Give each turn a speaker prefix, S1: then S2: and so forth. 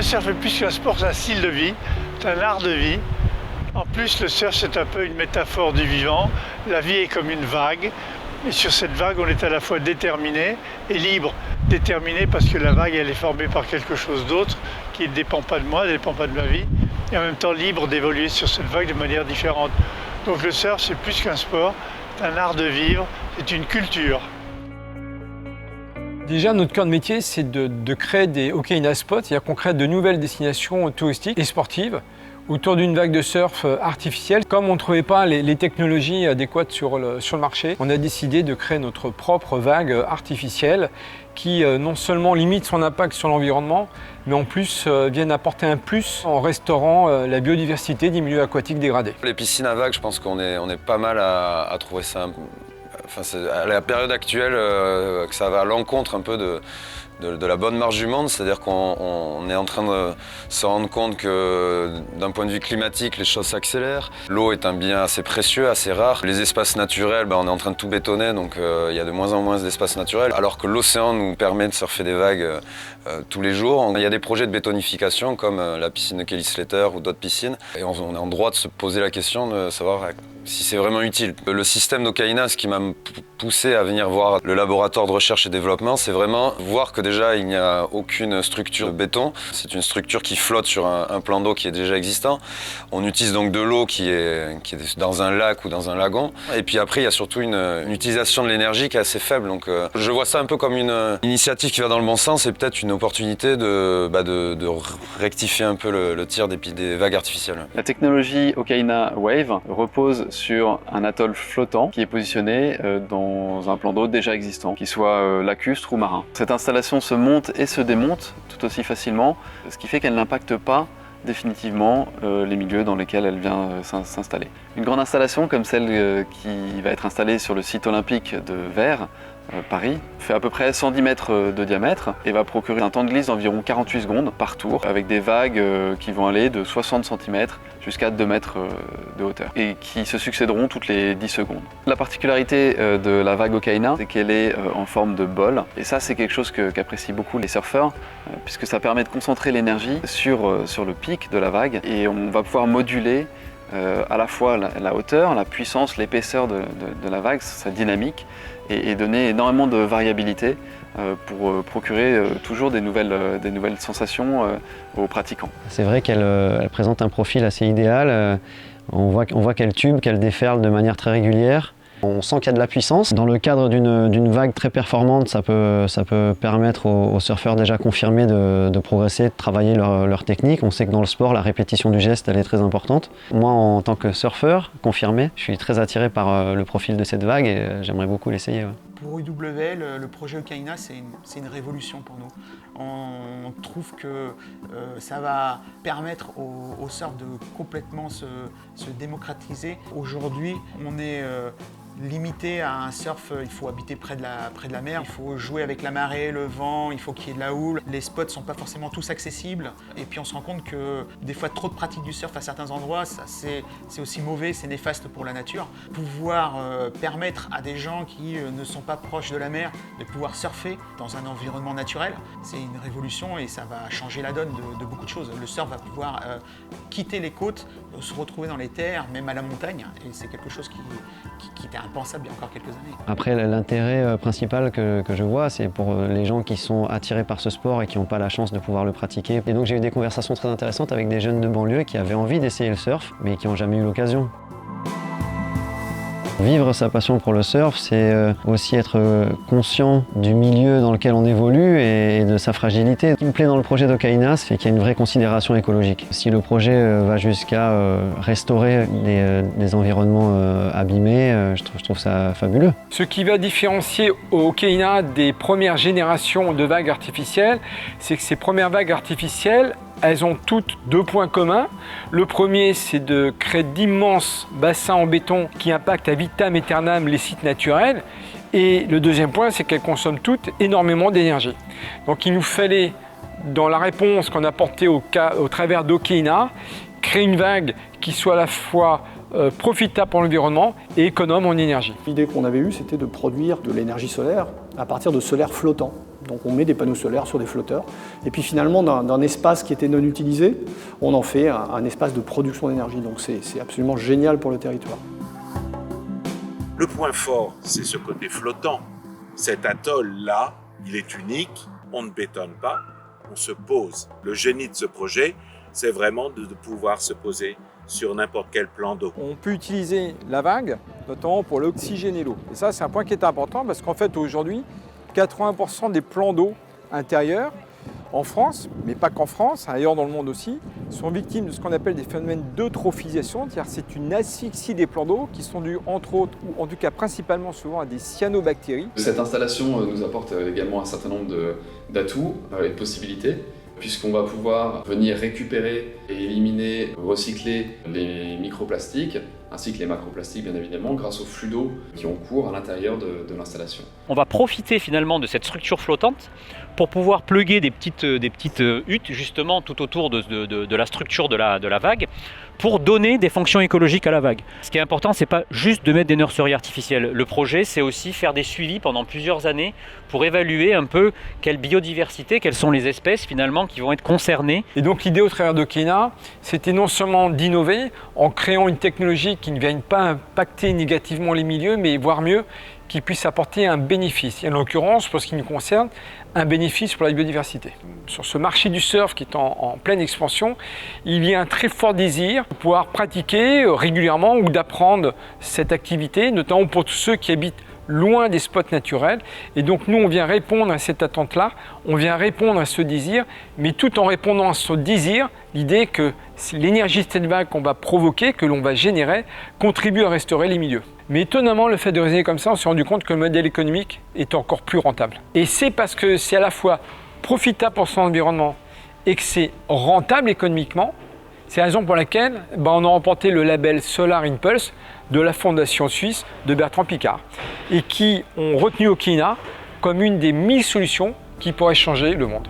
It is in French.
S1: Le surf est plus qu'un sport, c'est un style de vie, c'est un art de vie. En plus, le surf, c'est un peu une métaphore du vivant. La vie est comme une vague. Et sur cette vague, on est à la fois déterminé et libre. Déterminé parce que la vague, elle est formée par quelque chose d'autre qui ne dépend pas de moi, ne dépend pas de ma vie. Et en même temps libre d'évoluer sur cette vague de manière différente. Donc le surf, c'est plus qu'un sport, c'est un art de vivre, c'est une culture.
S2: Déjà, notre cœur de métier, c'est de créer des Okeina spots, c'est-à-dire qu'on crée de nouvelles destinations touristiques et sportives autour d'une vague de surf artificielle. Comme on ne trouvait pas les technologies adéquates sur le marché, on a décidé de créer notre propre vague artificielle qui non seulement limite son impact sur l'environnement, mais en plus viennent apporter un plus en restaurant la biodiversité des milieux aquatiques dégradés.
S3: Les piscines à vagues, je pense qu'on est pas mal à trouver ça. Enfin, c'est à la période actuelle que ça va à l'encontre un peu de la bonne marche du monde, c'est-à-dire qu'on est en train de se rendre compte que d'un point de vue climatique, les choses s'accélèrent. L'eau est un bien assez précieux, assez rare. Les espaces naturels, on est en train de tout bétonner, donc il y a de moins en moins d'espaces naturels, alors que l'océan nous permet de surfer des vagues tous les jours. Il y a des projets de bétonification comme la piscine de Kelly Slater ou d'autres piscines, et on est en droit de se poser la question de savoir si c'est vraiment utile. Le système d'Okeina, ce qui m'a poussé à venir voir le laboratoire de recherche et développement, c'est vraiment voir que déjà il n'y a aucune structure de béton. C'est une structure qui flotte sur un plan d'eau qui est déjà existant. On utilise donc de l'eau qui est dans un lac ou dans un lagon. Et puis après, il y a surtout une utilisation de l'énergie qui est assez faible. Donc je vois ça un peu comme une initiative qui va dans le bon sens et peut-être une opportunité de rectifier un peu le tir des vagues artificielles.
S4: La technologie Okeina Wave repose sur un atoll flottant qui est positionné dans un plan d'eau déjà existant, qu'il soit lacustre ou marin. Cette installation se monte et se démonte tout aussi facilement, ce qui fait qu'elle n'impacte pas définitivement les milieux dans lesquels elle vient s'installer. Une grande installation comme celle qui va être installée sur le site olympique de Vert, Paris, fait à peu près 110 mètres de diamètre et va procurer un temps de glisse d'environ 48 secondes par tour, avec des vagues qui vont aller de 60 cm jusqu'à 2 mètres de hauteur et qui se succéderont toutes les 10 secondes. La particularité de la vague Okeina, c'est qu'elle est en forme de bol, et ça c'est quelque chose qu'apprécient beaucoup les surfeurs, puisque ça permet de concentrer l'énergie sur le pic de la vague, et on va pouvoir moduler à la fois la hauteur, la puissance, l'épaisseur de la vague, sa dynamique, et donner énormément de variabilité pour procurer toujours des nouvelles sensations aux pratiquants.
S5: C'est vrai qu'elle présente un profil assez idéal. On voit qu'elle tube, qu'elle déferle de manière très régulière. On sent qu'il y a de la puissance. Dans le cadre d'une vague très performante, ça peut permettre aux surfeurs déjà confirmés de progresser, de travailler leur technique. On sait que dans le sport, la répétition du geste, elle est très importante. Moi, en tant que surfeur confirmé, je suis très attiré par le profil de cette vague et j'aimerais beaucoup l'essayer.
S6: Pour UWL, le projet Okeina, c'est une révolution pour nous. On trouve que ça va permettre au surf de complètement se démocratiser. Aujourd'hui, on est limité à un surf, il faut habiter près de la mer, il faut jouer avec la marée, le vent, il faut qu'il y ait de la houle. Les spots ne sont pas forcément tous accessibles, et puis on se rend compte que des fois trop de pratique du surf à certains endroits, c'est aussi mauvais, c'est néfaste pour la nature. Pouvoir permettre à des gens qui ne sont pas proches de la mer de pouvoir surfer dans un environnement naturel, c'est une révolution et ça va changer la donne de beaucoup de choses. Le surf va pouvoir quitter les côtes, se retrouver dans les terres, même à la montagne, et c'est quelque chose qui était impensable il y a encore quelques années.
S5: Après, l'intérêt principal que je vois, c'est pour les gens qui sont attirés par ce sport et qui n'ont pas la chance de pouvoir le pratiquer. Et donc j'ai eu des conversations très intéressantes avec des jeunes de banlieue qui avaient envie d'essayer le surf, mais qui n'ont jamais eu l'occasion. Vivre sa passion pour le surf, c'est aussi être conscient du milieu dans lequel on évolue et de sa fragilité. Ce qui me plaît dans le projet d'Okeina, c'est qu'il y a une vraie considération écologique. Si le projet va jusqu'à restaurer des environnements abîmés, je trouve ça fabuleux.
S2: Ce qui va différencier Okeina des premières générations de vagues artificielles, c'est que ces premières vagues artificielles, elles ont toutes deux points communs. Le premier, c'est de créer d'immenses bassins en béton qui impactent à vitam aeternam les sites naturels. Et le deuxième point, c'est qu'elles consomment toutes énormément d'énergie. Donc il nous fallait, dans la réponse qu'on a apportée au travers d'Okeina, créer une vague qui soit à la fois profitable pour l'environnement et économe en énergie.
S7: L'idée qu'on avait eue, c'était de produire de l'énergie solaire à partir de solaire flottant. Donc on met des panneaux solaires sur des flotteurs. Et puis finalement, d'un espace qui était non utilisé, on en fait un espace de production d'énergie. Donc c'est absolument génial pour le territoire.
S8: Le point fort, c'est ce côté flottant. Cet atoll-là, il est unique, on ne bétonne pas, on se pose. Le génie de ce projet, c'est vraiment de pouvoir se poser sur n'importe quel plan d'eau.
S2: On peut utiliser la vague, notamment pour l'oxygéner l'eau. Et ça, c'est un point qui est important parce qu'en fait, aujourd'hui, 80% des plans d'eau intérieurs en France, mais pas qu'en France, ailleurs dans le monde aussi, sont victimes de ce qu'on appelle des phénomènes d'eutrophisation, c'est-à-dire c'est une asphyxie des plans d'eau qui sont dus entre autres, ou en tout cas principalement souvent à des cyanobactéries.
S4: Cette installation nous apporte également un certain nombre d'atouts et de possibilités, puisqu'on va pouvoir venir récupérer et éliminer, recycler les microplastiques, ainsi que les macroplastiques bien évidemment, grâce aux flux d'eau qui ont cours à l'intérieur de l'installation.
S9: On va profiter finalement de cette structure flottante pour pouvoir plugger des petites huttes justement tout autour de la structure de la vague pour donner des fonctions écologiques à la vague. Ce qui est important, c'est pas juste de mettre des nurseries artificielles. Le projet, c'est aussi faire des suivis pendant plusieurs années pour évaluer un peu quelle biodiversité, quelles sont les espèces finalement qui vont être concernées.
S2: Et donc l'idée au travers de Keyna, c'était non seulement d'innover en créant une technologie qui ne vienne pas impacter négativement les milieux, mais voire mieux, qui puisse apporter un bénéfice. Et en l'occurrence, pour ce qui nous concerne, un bénéfice pour la biodiversité. Sur ce marché du surf qui est en pleine expansion, il y a un très fort désir de pouvoir pratiquer régulièrement ou d'apprendre cette activité, notamment pour tous ceux qui habitent loin des spots naturels. Et donc nous, on vient répondre à cette attente-là, on vient répondre à ce désir, mais tout en répondant à ce désir, l'idée que l'énergie de cette vague qu'on va provoquer, que l'on va générer, contribue à restaurer les milieux. Mais étonnamment, le fait de raisonner comme ça, on s'est rendu compte que le modèle économique est encore plus rentable. Et c'est parce que c'est à la fois profitable pour son environnement et que c'est rentable économiquement. C'est la raison pour laquelle on a remporté le label Solar Impulse de la fondation suisse de Bertrand Piccard et qui ont retenu Okina comme une des 1000 solutions qui pourraient changer le monde.